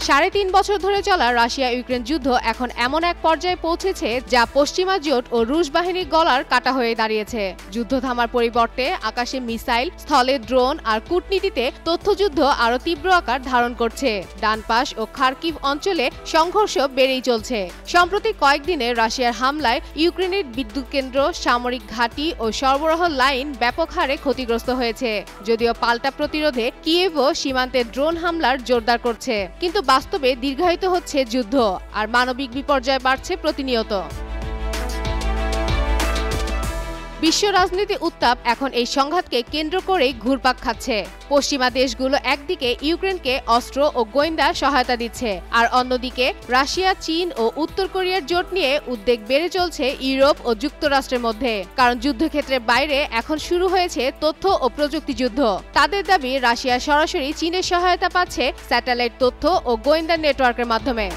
৩.৫ বছর ধরে চলা রাশিয়া ইউক্রেন যুদ্ধ এখন এমন এক পর্যায়ে পৌঁছেছে যা পশ্চিমা জোট ও রুশ বাহিনীর গলার কাটা হয়ে দাঁড়িয়েছে। যুদ্ধ থামার পরিবর্তে আকাশে মিসাইল, স্থলে ড্রোন আর কূটনীতিতে তথ্যযুদ্ধ আরও তীব্র আকার ধারণ করছে। ডানপাস ও খার্কিভ অঞ্চলে সংঘর্ষ বেড়েই চলছে। সম্প্রতি কয়েকদিনে রাশিয়ার হামলায় ইউক্রেনের বিদ্যুৎ কেন্দ্র, সামরিক ঘাঁটি ও সরবরাহ লাইন ব্যাপক হারে ক্ষতিগ্রস্ত হয়েছে। যদিও পাল্টা প্রতিরোধে কিয়েভও সীমান্তে ড্রোন হামলার জোরদার করছে, কিন্তু বাস্তবে দীর্ঘায়িত হচ্ছে যুদ্ধ আর মানবিক বিপর্যয় বাড়ছে প্রতিনিয়ত। বিশ্ব রাজনীতি উত্তাপ এখন এই সংঘাতকে কেন্দ্র করেই ঘুরপাক খাচ্ছে। পশ্চিমা দেশগুলো একদিকে ইউক্রেনকে অস্ত্র ও গোয়েন্দা সহায়তা দিচ্ছে, আর অন্যদিকে রাশিয়া, চীন ও উত্তর কোরিয়ার জোট নিয়ে উদ্বেগ বেড়ে চলছে ইউরোপ ও যুক্তরাষ্ট্রের মধ্যে। কারণ যুদ্ধক্ষেত্রের বাইরে এখন শুরু হয়েছে তথ্য ও প্রযুক্তি যুদ্ধ। তাদের দাবি রাশিয়া সরাসরি চীনের সহায়তা পাচ্ছে স্যাটেলাইট তথ্য ও গোয়েন্দা নেটওয়ার্কের মাধ্যমে।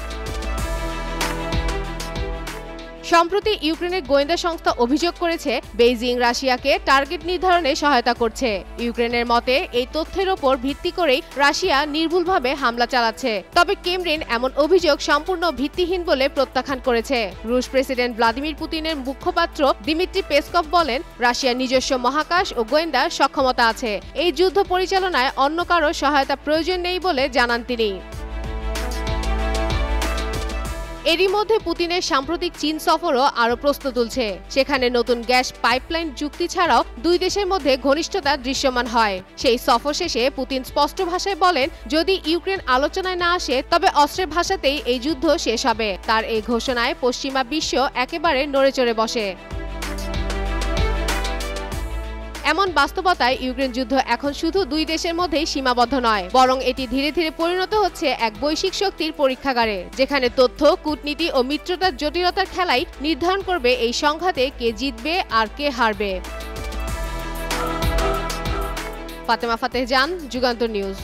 সম্প্রতি ইউক্রেনের গোয়েন্দা সংস্থা অভিযোগ করেছে বেইজিং রাশিয়াকে টার্গেট নির্ধারণে সহায়তা করছে। ইউক্রেনের মতে এই তথ্যের ওপর ভিত্তি করেই রাশিয়া নির্ভুলভাবে হামলা চালাচ্ছে। তবে ক্রেমলিন এমন অভিযোগ সম্পূর্ণ ভিত্তিহীন বলে প্রত্যাখ্যান করেছে। রুশ প্রেসিডেন্ট ভ্লাদিমির পুতিনের মুখপাত্র দিমিত্রি পেসকভ বলেন, রাশিয়ার নিজস্ব মহাকাশ ও গোয়েন্দা সক্ষমতা আছে। এই যুদ্ধ পরিচালনায় অন্য কারো সহায়তা প্রয়োজন নেই বলে জানান তিনি। এরই মধ্যে পুতিনের সাম্প্রতিক চীন সফরও আরও প্রশ্ন তুলছে। সেখানে নতুন গ্যাস পাইপলাইন চুক্তি ছাড়াও দুই দেশের মধ্যে ঘনিষ্ঠতা দৃশ্যমান হয়। সেই সফর শেষে পুতিন স্পষ্ট ভাষায় বলেন, যদি ইউক্রেন আলোচনায় না আসে তবে অস্ত্রের ভাষাতেই এই যুদ্ধ শেষ হবে। তার এই ঘোষণায় পশ্চিমা বিশ্ব একেবারে নড়েচড়ে বসে। এমন বাস্তবতায় ইউক্রেন যুদ্ধ এখন শুধু দুই দেশের মধ্যেই সীমাবদ্ধ নয়, বরং এটি ধীরে ধীরে পরিণত হচ্ছে এক বৈশ্বিক শক্তির পরীক্ষাগারে, যেখানে তথ্য, কূটনীতি ও মিত্রতার জটিলতার খেলাই নির্ধারণ করবে এই সংঘাতে কে জিতবে আর কে হারবে। ফাতেমা ফাতেহ জান, যুগান্তর নিউজ।